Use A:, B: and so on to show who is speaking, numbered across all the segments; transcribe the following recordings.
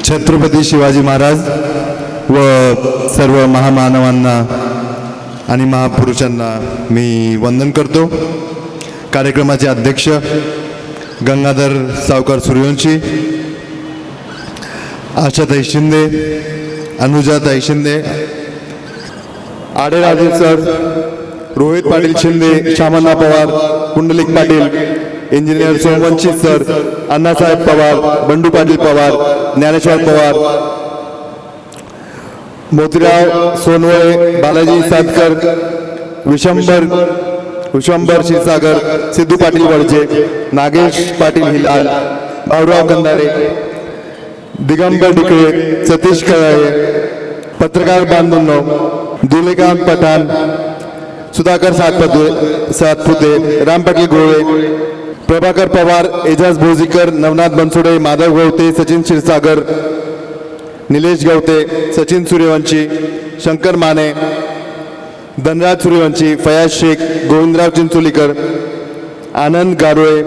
A: छत्रपती शिवाजी महाराज व सर्व महामानवांना आणि महापुरुषांना मी वंदन करतो। कार्यक्रमाचे अध्यक्ष Gangadhar Sawkar Suryavanshi, Ashatai Shinde, Anujatai Shinde, Aderaje sir, Rohit Patil Shinde, Shyamanna Pawar, Kundalik Patil, engineer Somvanshi sir, Annasaheb Pawar, Bandu Patil Pawar, Dnyaneshwar Pawar, Motirao Sonwale, Balaji Satkar, Vishambhar Kshirsagar, Siddhu Patil Wadje, Nagesh Patil Hilal, Bhaurao Kandare, Digambar Dikle, Satish Kalale, पत्रकार बांधूंनो, दुलेकांत पठाण, सुधाकर सातपुते, राम पाटील गोळे, प्रभाकर पवार, एजाज भोजीकर, नवनाथ बनसोडे, माधव गवते, सचिन क्षीरसागर, निलेश गवते, सचिन सूर्यवंशी, शंकर माने, धनराज सूर्यवंशी, फयाज शेख, गोविंदराव चिंचोलीकर, आनंद गारोळे,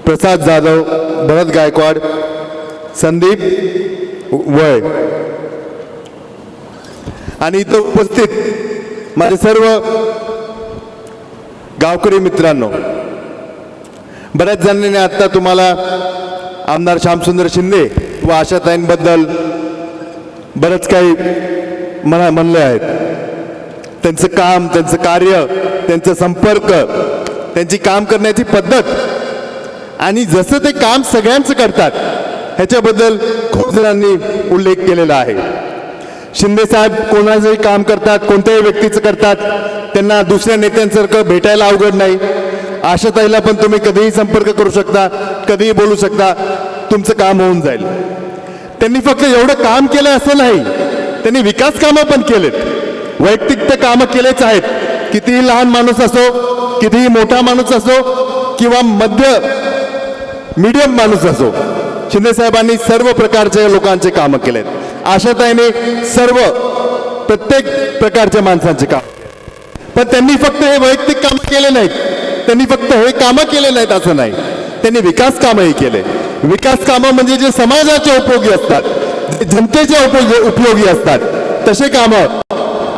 A: प्रसाद जाधव, भरत गायकवाड, संदीप वय आणि इथं उपस्थित माझे सर्व गावकरी मित्रांनो, बऱ्याच जणांनी आता तुम्हाला आमदार श्यामसुंदर शिंदे व आशाताईंबद्दल बरंच काही म्हणले आहेत। त्यांचं काम, त्यांचं कार्य, त्यांचा संपर्क, त्यांची काम करण्याची पद्धत आणि जसं ते काम सगळ्यांचं करतात ह्याच्याबद्दल खूप जणांनी उल्लेख केलेला आहे। शिंदे साहेब कोणाचंही काम करतात, कोणत्याही व्यक्तीचं करतात, त्यांना दुसऱ्या नेत्यांसारखं भेटायला अवघड नाही। आशाताईला पण तुम्ही कधीही संपर्क करू शकता, कधीही बोलू शकता, तुमचं काम होऊन जाईल। त्यांनी फक्त एवढं काम केलं असं नाही, त्यांनी विकास कामं पण केलेत, वैयक्तिक ते कामं केलेच आहेत। कितीही लहान माणूस असो, कितीही मोठा माणूस असो किंवा मीडियम माणूस असो, शिंदे साहेबांनी सर्व प्रकारच्या लोकांचे कामं केलेत। आशाताईने प्रत्येक प्रकारच्या माणसांचे काम, पण त्यांनी फक्त हे वैयक्तिक काम केले नाहीत, त्यांनी फक्त हे कामं केले नाहीत असं नाही, त्यांनी विकास कामंही केले। विकास कामं म्हणजे जे समाजाच्या उपयोगी असतात, जे जनतेच्या उपयोगी असतात, तसे कामं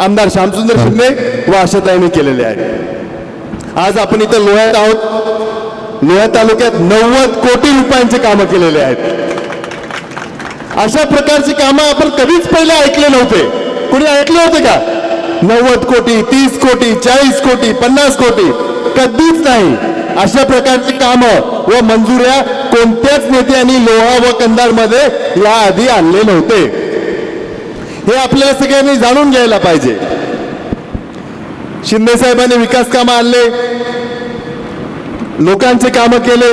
A: आमदार श्यामसुंदर शिंदे व आशाताईंनी केलेले आहेत। आज आपण इथं लोह्यात आहोत। लोह्या तालुक्यात 90 कोटी रुपयांचे कामं केलेले आहेत। अशा प्रकारची कामं आपण कधीच पहिले ऐकले नव्हते। कोणी ऐकले होते का? 90 कोटी, 30 कोटी, 40 कोटी, 50 कोटी, कधीच नाही। अशा प्रकारची कामं व मंजुऱ्या कोणत्याच नेत्यांनी लोहा व कंधारमध्ये याआधी आणले नव्हते। हे आपल्याला सगळ्यांनी जाणून घ्यायला पाहिजे। शिंदे साहेबांनी विकास कामं आणले, लोकांचे कामं केले,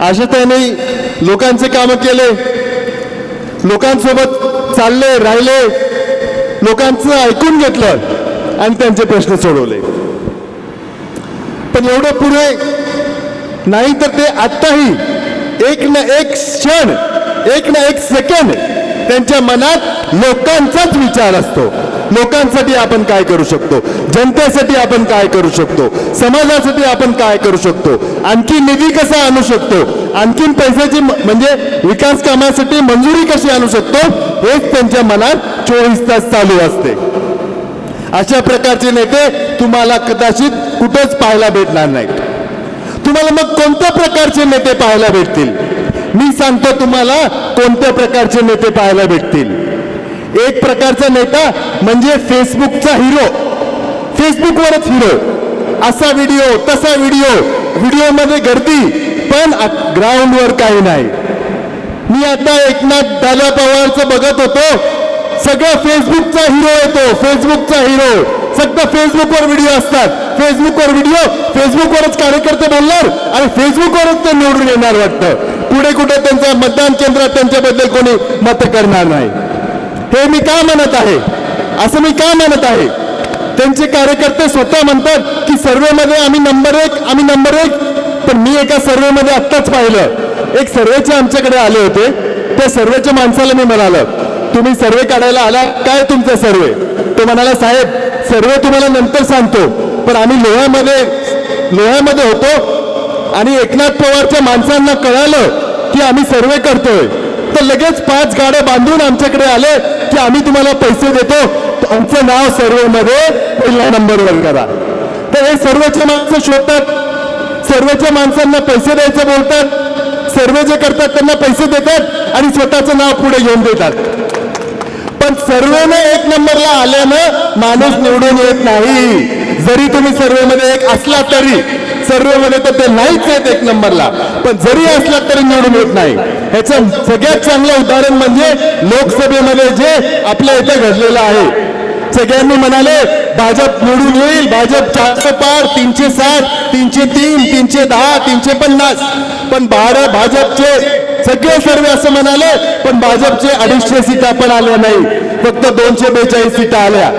A: आशाताईंनी लोकांचे कामं केले, लोकांसोबत चालले, राहिले, लोकांचं ऐकून घेतलं आणि त्यांचे प्रश्न सोडवले। पण एवढं पुरे नाही तर ते आत्ताही एक ना एक क्षण, एक ना एक सेकंड त्यांच्या मनात लोकांचाच विचार असतो। लोकांसाठी आपण काय करू शकतो, जनतेसाठी आपण काय करू शकतो, समाजासाठी आपण काय करू शकतो, आणखी निधी कसा आणू शकतो, आणखीन पैशाची म्हणजे विकास कामासाठी मंजुरी कशी आणू शकतो, हेच त्यांच्या मनात 24 तास चालू असते। अशा प्रकारचे नेते तुम्हाला कदाचित कुठेच पाहायला भेटणार नाहीत। तुम्हाला मग कोणत्या प्रकारचे नेते पाहायला भेटतील? मी सांगतो तुम्हाला कोणत्या प्रकारचे नेते पाहायला भेटतील। एक प्रकारचा नेता म्हणजे फेसबुकचा हिरो, फेसबुकवरच हिरो, असा व्हिडिओ तसा व्हिडिओमध्ये गर्दी, पण ग्राउंडवर काही नाही। मी आता एकनाथ दादा पवारचं बघत होतो, सगळं फेसबुकचा हिरो येतो, फेसबुकचा हिरो, सगळं फेसबुकवर व्हिडिओ असतात, फेसबुकवर व्हिडिओ, फेसबुकवरच कार्यकर्ते बोलणार आणि फेसबुकवरच ते निवडून येणार वाटतं। पुढे कुठे त्यांच्या मतदान केंद्रात त्यांच्याबद्दल कोणी मत करणार नाही। हे मी का म्हणत आहे, असं मी का म्हणत आहे? त्यांचे कार्यकर्ते स्वतः म्हणतात की सर्वेमध्ये आम्ही नंबर एक, पण मी एका सर्वेमध्ये आत्ताच पाहिलं, एक सर्वेचे आमच्याकडे आले होते, त्या सर्वेच्या माणसाला मी म्हणालं, तुम्ही सर्वे काढायला आला काय, तुमचा सर्वे? तो म्हणाला, साहेब सर्वे तुम्हाला नंतर सांगतो, पण आम्ही लोह्यामध्ये होतो आणि एकनाथ पवारच्या माणसांना कळालं की आम्ही सर्वे करतोय, तर तर लगेच 5 गाड्या बांधून आमच्याकडे आले की आम्ही तुम्हाला पैसे देतो, आमचं नाव सर्वेमध्ये पहिल्या नंबरवर करा. तर हे सर्वेचे माणसं शोधतात, सर्वेच्या माणसांना पैसे द्यायचं बोलतात, सर्वे जे करतात त्यांना पैसे देतात आणि स्वतःचं नाव पुढे घेऊन देतात. पण सर्वेने 1 नंबरला आल्यानं माणूस निवडून येत नाही. जरी तुम्ही सर्वेमध्ये एक असला तरी, सर्वेमध्ये तर ते नाहीच आहेत 1 नंबरला, पण जरी असला तरी निवडून येत नाही. ह्याचं सगळ्यात चांगलं उदाहरण म्हणजे लोकसभेमध्ये जे आपल्या इथे घडलेलं आहे. सगळ्यांनी म्हणाले भाजप निवडून येईल, भाजप 400 पार, 360, 303, 310, 350. पण भाजपचे सगळे सर्वे असं म्हणाले, पण भाजपचे 250 सीटा पण आल्या नाही, फक्त 242 सीटा आल्या.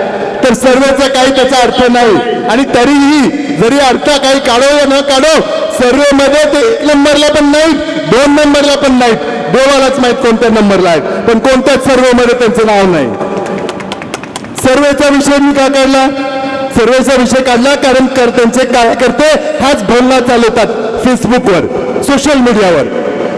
A: तर सर्वेचा काही त्याचा अर्थ नाही. आणि तरीही जरी अर्थ काही काढो या न काढो, सर्वेमध्ये ते 1 नंबरला पण नाहीत, 2 नंबरला पण नाहीत, देवालाच माहित कोणत्या नंबरला आहेत, पण कोणत्याच सर्वेमध्ये त्यांचं नाव नाही. सर्वेचा विषय मी का काढला? सर्वेचा विषय काढला कारण त्यांचे कार्यकर्ते हाच बोलणं चालवतात फेसबुकवर, सोशल मीडियावर.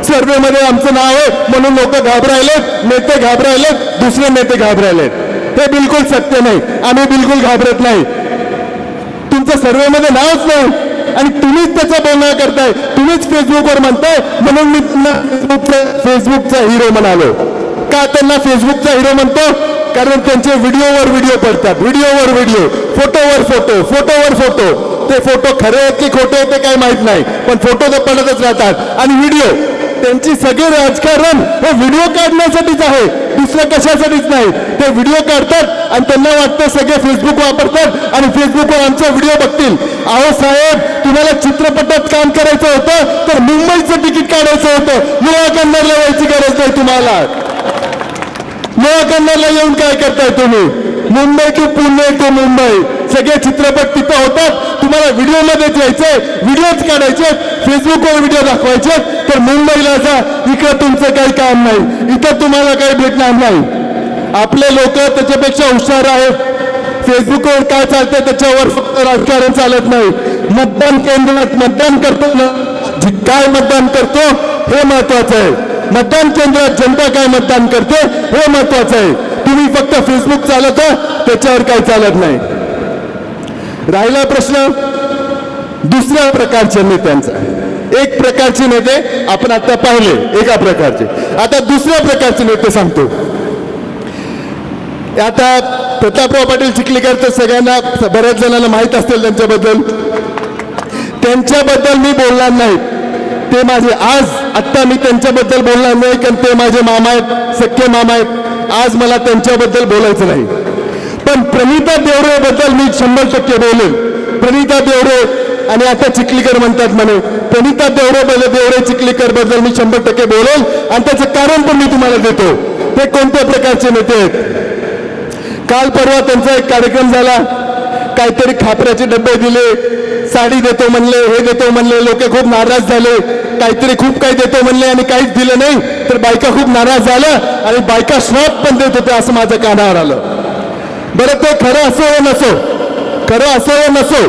A: सर्वेमध्ये आमचं नाव आहे म्हणून लोक घाबरायलेत, नेते घाबरायलेत, दुसरे नेते घाबरायलेत. हे बिलकुल सत्य नाही. आम्ही बिलकुल घाबरत नाही. तुमचं सर्वेमध्ये नावच नाही आणि तुम्हीच त्याचा बोलणं करताय, तुम्हीच फेसबुकवर म्हणताय म्हणून मी फेसबुकचा हिरो म्हणालो. का त्यांना फेसबुकचा हिरो म्हणतो? कारण त्यांचे व्हिडिओवर व्हिडिओ पडतात, व्हिडिओवर व्हिडिओ, फोटोवर फोटो, फोटोवर फोटो. ते फोटो खरे आहेत की खोटे आहेत ते काही माहित नाही, पण फोटो तर पडतच राहतात. आणि व्हिडिओ, त्यांची सगळे राजकारण हे व्हिडिओ काढण्यासाठीच आहे, दुसरं कशासाठीच नाही. ते व्हिडिओ काढतात आणि त्यांना वाटतं सगळे फेसबुक वापरतात आणि फेसबुकवर आमचा व्हिडिओ बघतील. अहो साहेब, तुम्हाला चित्रपटात काम करायचं होतं तर मुंबईचं तिकीट काढायचं होतं, नवा कन्नडला यायची गरज नाही तुम्हाला. नवा कन्नडला येऊन काय करताय तुम्ही? मुंबई टू पुणे टू मुंबई सगळे चित्रपट तिथं होतात. तुम्हाला व्हिडिओमध्येच यायचंय, व्हिडिओच काढायचे, फेसबुकवर व्हिडिओ दाखवायचे. तर मुंबईला जा, इकडं तुमचं काही काम नाही, इथं तुम्हाला काही भेटणार नाही. आपले लोक त्याच्यापेक्षा हुशार आहेत. फेसबुकवर काय चालतंय त्याच्यावर फक्त राजकारण चालत नाही. मतदान केंद्रात मतदान करतो ना, काय मतदान करतो हे महत्वाचं आहे. मतदान केंद्रात जनता काय मतदान करते हे महत्वाचं आहे. तुम्ही फक्त फेसबुक चालवता, त्याच्यावर काही चालत नाही. राहिला प्रश्न दुसऱ्या प्रकारच्या नेत्यांचा. एक प्रकारचे नेते आपण आता पाहिले, एका प्रकारचे. आता दुसऱ्या प्रकारचे नेते सांगतो. आता प्रतापराव पाटील चिखलीकर तर सगळ्यांना, बऱ्याच जणांना माहीत असतील त्यांच्याबद्दल. त्यांच्याबद्दल मी बोलणार नाही. ते माझे आत्ता मी त्यांच्याबद्दल बोलणार नाही, कारण ते माझे मामा आहेत, सख्खे मामा आहेत. आज मला त्यांच्याबद्दल बोलायचं नाही. पण प्रणिता देवरे बद्दल मी 100% बोलेन. प्रणिता देवरे आणि आता चिखलीकर म्हणतात म्हणे, प्रणिता देवरे चिखलीकर बद्दल मी 100% बोलेल आणि त्याचं कारण पण मी तुम्हाला देतो. ते कोणत्या प्रकारचे नेते आहेत. काल परवा त्यांचा एक कार्यक्रम झाला, काहीतरी खापऱ्याचे डबे दिले, साडी देतो म्हणले, हे देतो म्हणले, लोक खूप नाराज झाले. काहीतरी खूप काही देतो म्हणले आणि काहीच दिलं नाही, तर बायका खूप नाराज झाल्या आणि बायका श्राप पण देत होते असं माझ्या कानावर आलं. बरं, ते खरं असो व नसो, खरं असो व नसो,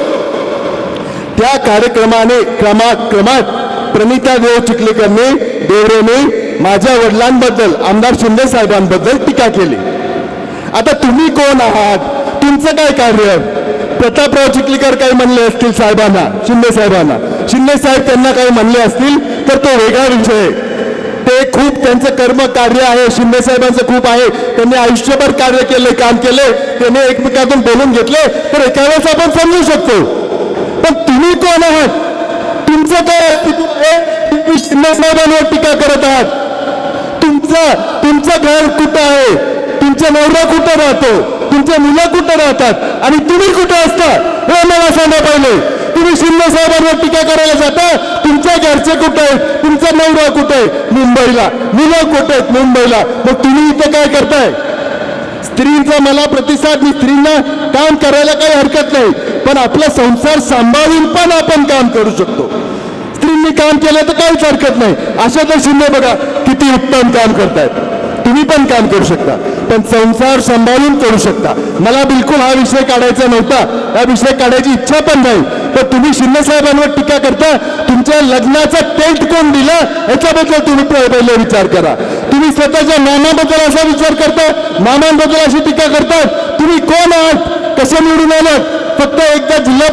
A: त्या कार्यक्रमाने क्रमात प्रणिता चिखलीकरने, देवरेने माझ्या वडिलांबद्दल, आमदार शिंदे साहेबांबद्दल टीका केली. आता तुम्ही कोण आहात? तुमचं काय कार्य? प्रतापराव चिखलीकर काही म्हणले असतील साहेबांना, शिंदे साहेबांना, शिंदे साहेब त्यांना काही म्हणले असतील तर तो वेगळा विषय. ते खूप त्यांचं कर्म कार्य आहे, शिंदे साहेबांचं खूप आहे. त्यांनी आयुष्यभर कार्य केले, काम केले, त्यांनी एकमेकातून बोलून घेतले, तर एका वेळेस आपण समजू शकतो. पण तुम्ही कोण आहात? तुमचं काय अस्तित्व आहे? तुम्ही शिंदे साहेबांवर टीका करत आहात. तुमचं घर कुठं आहे? तुमचा नवरा कुठं राहतो? तुमच्या मुलं कुठं राहतात आणि तुम्ही कुठं असता हे मला सांगा पहिले. तुम्ही शिंदे साहेबांवर टीका करायला जाता, तुमच्या घरचे कुठे आहेत? तुमचा नवरा कुठे आहे? मुंबईला. मुलं कुठे आहेत? मुंबईला. मग तुम्ही इथं काय करताय? स्त्रींचा मला प्रतिसाद, मी स्त्रींना काम करायला काही हरकत नाही, पण आपला संसार सांभाळून पण आपण काम करू शकतो. स्त्रींनी काम केलं तर काहीच हरकत नाही. अशा तर शिंदे बघा किती उत्तम काम करतायत. तुम्ही पण काम करू शकता, पण संसार सांभाळून करू शकता. मला बिलकुल हा विषय काढायचा नव्हता, हा विषय काढायची इच्छा पण नाही. तर तुम्ही शिंदे साहेबांवर टीका करता. तुमच्या लग्नाचा टेंट कोण दिला याच्याबद्दल तुम्ही पहिले विचार करा. तुम्ही स्वतःच्या मामाबद्दल असा विचार करता, मामांबद्दल अशी टीका करतात. तुम्ही कोण आहात, कसे निवडून आलात? फक्त एकदा जिल्हा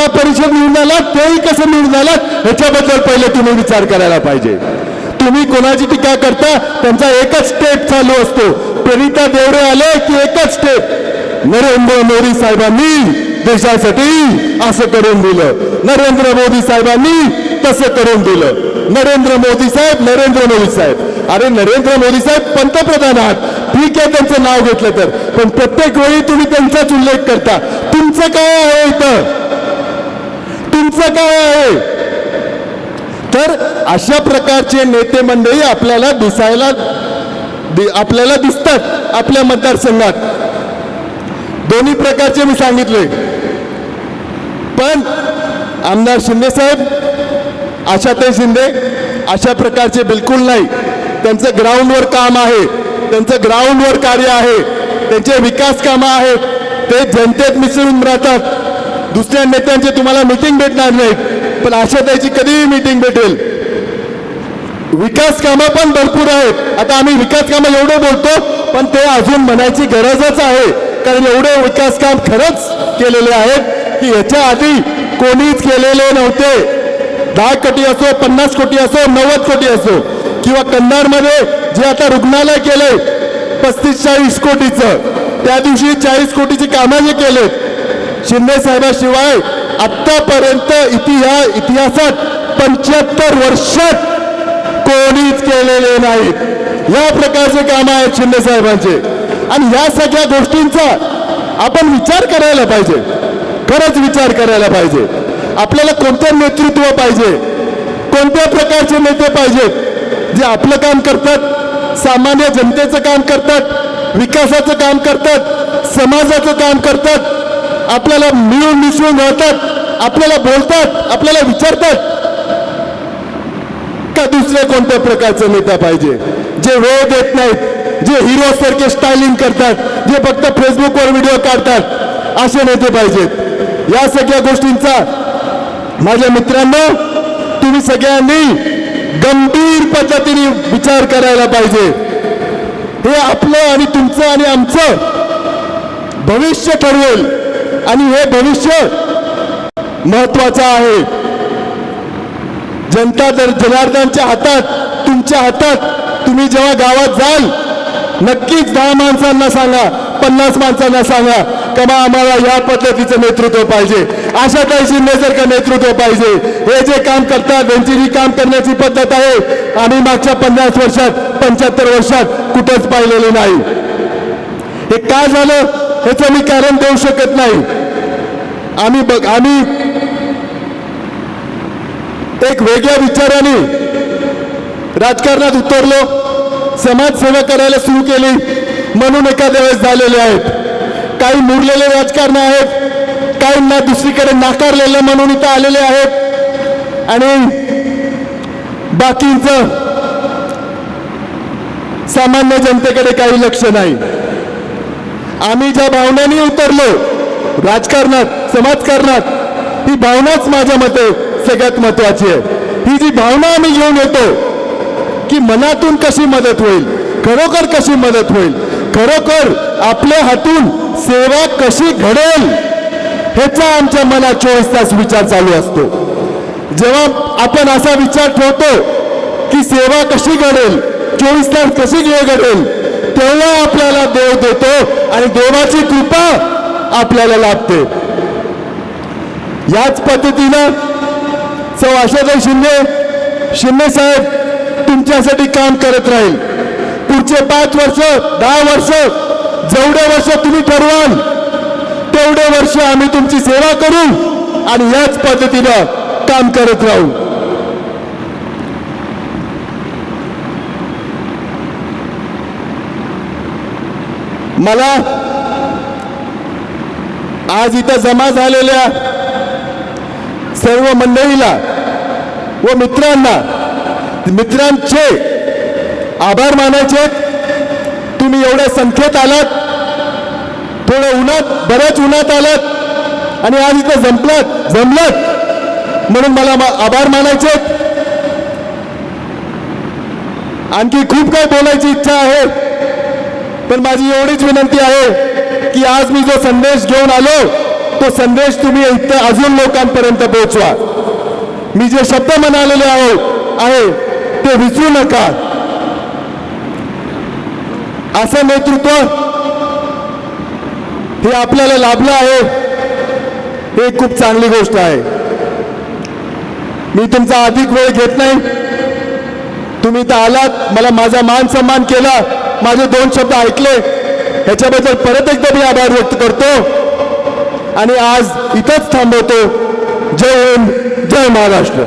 A: परिषद निवडून आलात, तेही कसं निवडून आलात ह्याच्याबद्दल पहिले तुम्ही विचार करायला पाहिजे. तुम्ही कोणाची टीका करता, त्यांचा एकच स्टेप चालू असतो. प्रणिता देवरे आले की एकच स्टेप, नरेंद्र मोदी साहेबांनी देशासाठी असं करून दिलं, नरेंद्र मोदी साहेबांनी तसं करून दिलं. नरेंद्र मोदी साहेब, नरेंद्र मोदी साहेब. अरे नरेंद्र मोदी साहेब पंतप्रधान आहात, ठीक आहे त्यांचं नाव घेतलं तर, पण प्रत्येक वेळी तुम्ही त्यांचाच उल्लेख करता. तुमचं काय आहे इथं, तुमचं काय आहे? तर अशा प्रकारचे नेते मंडळी आपल्याला दिसतात आपल्या मतदारसंघात. दोन्ही प्रकारचे मी सांगितले. पण आमदार शिंदे साहेब, आशाताई शिंदे अशा प्रकारचे बिलकुल नाही. त्यांचं ग्राउंडवर काम आहे, त्यांचं ग्राउंडवर कार्य आहे, त्यांचे विकास कामं आहेत, ते जनतेत मिसळून राहतात. दुसऱ्या नेत्यांचे तुम्हाला मीटिंग भेटणार नाहीत, पण आशाताईची कधीही मीटिंग भेटेल. विकास कामं पण भरपूर आहेत. आता आम्ही विकास कामं एवढे बोलतो, पण ते अजून म्हणायची गरजच आहे, कारण एवढे विकास काम खरंच केलेले आहेत की याच्या आधी कोणीच केलेले नव्हते. 10 कोटी असो, 50 कोटी असो, 90 कोटी असो, किंवा कन्नडमध्ये जे आता रुग्णालय केलंय 35-40 कोटीचं, त्या दिवशी 40 कोटीची कामं जे केलेत शिंदे साहेबाशिवाय आतापर्यंत इतिहासात 75 वर्षात कोणीच केलेले नाहीत. या प्रकारचे काम आहेत शिंदे साहेबांचे. आणि या सगळ्या गोष्टींचा आपण विचार करायला पाहिजे, खरंच विचार करायला पाहिजे. आपल्याला कोणतं नेतृत्व पाहिजे, कोणत्या प्रकारचे नेते पाहिजेत जे आपलं काम करतात, सामान्य जनतेचं काम करतात, विकासाचं काम करतात, समाजाचं काम करतात, आपल्याला मिळून मिसळून राहतात, आपल्याला बोलतात, आपल्याला विचारतात. का दुसऱ्या कोणत्या प्रकारचं नेता पाहिजे जे वेळ देत नाहीत, जे हिरो सारखे स्टायलिंग करतात, जे फक्त फेसबुकवर व्हिडिओ काढतात, असे नेते पाहिजेत. या सगळ्या गोष्टींचा माझ्या मित्रांनो तुम्ही सगळ्यांनी गंभीर पद्धतीने विचार करायला पाहिजे. हे आपलं आणि तुमचं आणि आमचं भविष्य ठरवेल, आणि हे भविष्य महत्वाचं आहे. जनता जनार्दनच्या हातात, तुमच्या हातात. तुम्ही जेव्हा गावात जाल नक्कीच 10 माणसांना सांगा, 50 माणसांना सांगा का आम्हाला या पद्धतीचं नेतृत्व पाहिजे, आशाताई शिंदेसारखं नेतृत्व पाहिजे. हे जे काम करतात त्यांची जी काम करण्याची पद्धत आहे आम्ही मागच्या 50 वर्षात 75 वर्षात कुठंच पाहिलेली नाही. हे का झालं ह्याचं मी कारण देऊ शकत नाही. आम्ही एक वेगळ्या विचाराने राजकारणात उतरलो, समाजसेवा करायला सुरू केली म्हणून एखाद्या वेळेस झालेले आहेत. काही मुरलेले राजकारण आहेत, काहींना दुसरीकडे नाकारलेलं म्हणून इथं आलेले आहेत, आणि बाकींचं सामान्य जनतेकडे काही लक्ष नाही. आम्ही ज्या भावनांनी उतरलो राजकारणात, समाजकारणात, ही भावनाच माझ्या मते सगळ्यात महत्वाची आहे. ही जी भावना आम्ही घेऊन येतो की मनातून कशी मदत होईल, खरोखर कशी मदत होईल, खरोखर आपल्या हातून सेवा कशी घडेल, ह्याचा आमच्या मनात 24 तास विचार चालू असतो. जेव्हा आपण असा विचार ठेवतो की सेवा कशी घडेल, 24 तास कशी घडेल, तेव्हा आपल्याला देव देतो आणि देवाची कृपा आपल्याला लाभते. याच पद्धतीनं आशाताई शिंदे साहेब तुमच्यासाठी काम करत राहील. पुढचे 5 वर्ष, 10 वर्ष, जेवढे वर्ष तुम्ही ठरवाल तेवढे वर्ष आम्ही तुमची सेवा करू आणि याच पद्धतीनं काम करत राहू. मला आज इथं जमा झालेल्या सर्व मंडळीला व मित्रांचे आभार मानायचे. तुम्ही एवढ्या संख्येत आलात, थोडं उन्हात, बऱ्याच उन्हात आलात आणि आज इथं जमलात म्हणून मला आभार मानायचे. आणखी खूप काही बोलायची इच्छा आहे, पण माझी एवढीच विनंती आहे की आज मी जो संदेश घेऊन आलो तो संदेश तुम्ही इथं अजून लोकांपर्यंत पोहोचवा. मी जे शब्द म्हणालेले आहे ते विसरू नका. असं नेतृत्व हे आपल्याला लाभलं आहे, हे खूप चांगली गोष्ट आहे. मी तुमचा अधिक वेळ घेत नाही. तुम्ही इथं आलात, मला माझा मान सन्मान केला, माझे 2 शब्द ऐकले, ह्याच्याबद्दल परत एकदा मी आभार व्यक्त करतो आणि आज इथंच थांबवतो. जय हिंद, जय महाराष्ट्र.